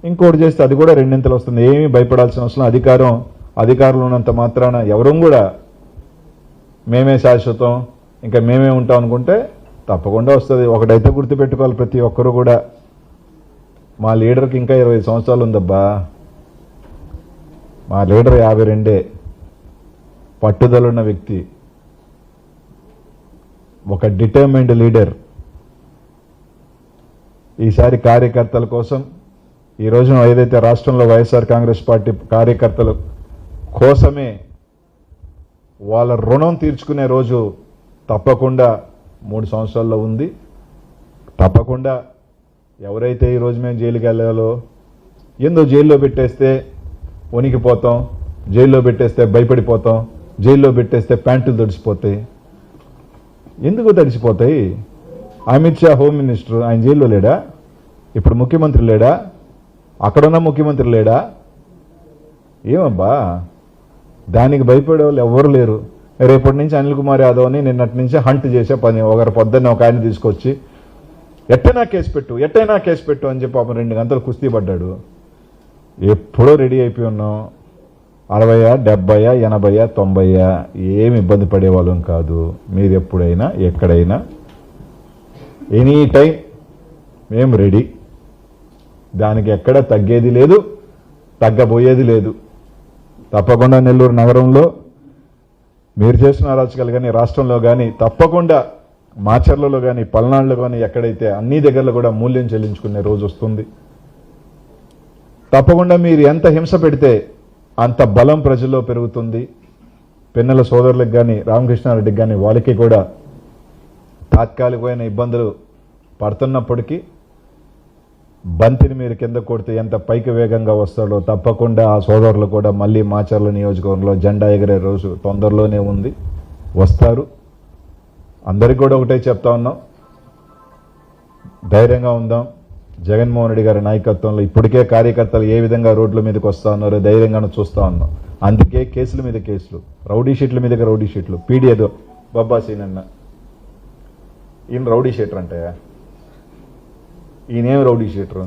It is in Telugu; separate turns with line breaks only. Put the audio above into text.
ఇంకోటి చేస్తే అది కూడా రెండింతలు వస్తుంది. ఏమీ భయపడాల్సిన అవసరం. అధికారులు ఉన్నంత మాత్రాన ఎవరూ కూడా మేమే శాశ్వతం, ఇంకా మేమే ఉంటాం అనుకుంటే తప్పకుండా వస్తుంది. ఒకటైతే గుర్తుపెట్టుకోవాలి ప్రతి ఒక్కరూ కూడా, మా లీడర్కి ఇంకా 20 సంవత్సరాలు ఉందబ్బా. మా లీడర్ 52, పట్టుదలున్న వ్యక్తి, ఒక డిటర్మైన్డ్ లీడర్. ఈసారి కార్యకర్తల కోసం ఈ రోజున ఏదైతే రాష్ట్రంలో వైఎస్ఆర్ కాంగ్రెస్ పార్టీ కార్యకర్తల కోసమే వాళ్ళ రుణం తీర్చుకునే రోజు తప్పకుండా 3 సంవత్సరాల్లో ఉంది. తప్పకుండా ఎవరైతే ఈరోజు మేము జైలుకి వెళ్ళాలో, ఏందో జైల్లో పెట్టేస్తే వణికిపోతాం, జైల్లో పెట్టేస్తే భయపడిపోతాం, జైల్లో పెట్టేస్తే ప్యాంటులు తడిసిపోతాయి. ఎందుకు తడిసిపోతాయి? అమిత్ షా హోమ్ మినిస్టర్, ఆయన జైల్లో లేడా? ఇప్పుడు ముఖ్యమంత్రి లేడా? అక్కడున్న ముఖ్యమంత్రి లేడా? ఏమబ్బా, దానికి భయపడే వాళ్ళు ఎవరు లేరు. రేపటి నుంచి అనిల్ కుమార్ యాదవ్ని నిన్నటి నుంచి హంట్ చేసే పని. ఒకరు పొద్దున్న ఒక ఆయన తీసుకొచ్చి ఎట్టైనా కేసు పెట్టు అని చెప్పి 2 గంటలు కుస్తీ పడ్డాడు. ఎప్పుడో రెడీ అయిపోయి ఉన్నాం. 60, 70, 80, 90 ఏమి ఇబ్బంది పడేవాళ్ళం కాదు. మీరు ఎప్పుడైనా ఎక్కడైనా ఎనీ టైం మేము రెడీ. దానికి ఎక్కడ తగ్గేది లేదు, తగ్గబోయేది లేదు. తప్పకుండా నెల్లూరు నగరంలో మీరు చేసిన అరాచకాలు కానీ, రాష్ట్రంలో కానీ, తప్పకుండా మాచర్లలో కానీ, పల్నాడులో కానీ, ఎక్కడైతే అన్ని దగ్గరలో కూడా మూల్యం చెల్లించుకునే రోజు వస్తుంది. తప్పకుండా మీరు ఎంత హింస పెడితే అంత బలం ప్రజల్లో పెరుగుతుంది. పిన్నెల సోదరులకు కానీ, రామకృష్ణారెడ్డికి కానీ, వాళ్ళకి కూడా తాత్కాలికమైన ఇబ్బందులు పడుతున్నప్పటికీ బంతిని మీరు కింద కొడితే ఎంత పైకి వేగంగా వస్తాడో తప్పకుండా ఆ సోదరులు కూడా మళ్ళీ మాచర్ల నియోజకవర్గంలో జెండా ఎగిరే రోజు తొందరలోనే ఉంది, వస్తారు. అందరికీ కూడా ఒకటే చెప్తా ఉన్నాం, ధైర్యంగా ఉందాం. జగన్మోహన్ రెడ్డి గారి నాయకత్వంలో ఇప్పటికే కార్యకర్తలు ఏ విధంగా రోడ్ల మీదకి వస్తూ ఉన్నారో ధైర్యంగానే చూస్తూ ఉన్నాం. అందుకే కేసుల మీద కేసులు, రౌడీ షీట్ల మీదకి రౌడీ షీట్లు. పీడిఏదో బబ్బాసీన్ అన్న, ఈయన రౌడీ షీటర్ అంటే ఈయనేం రౌడీ షీటరు?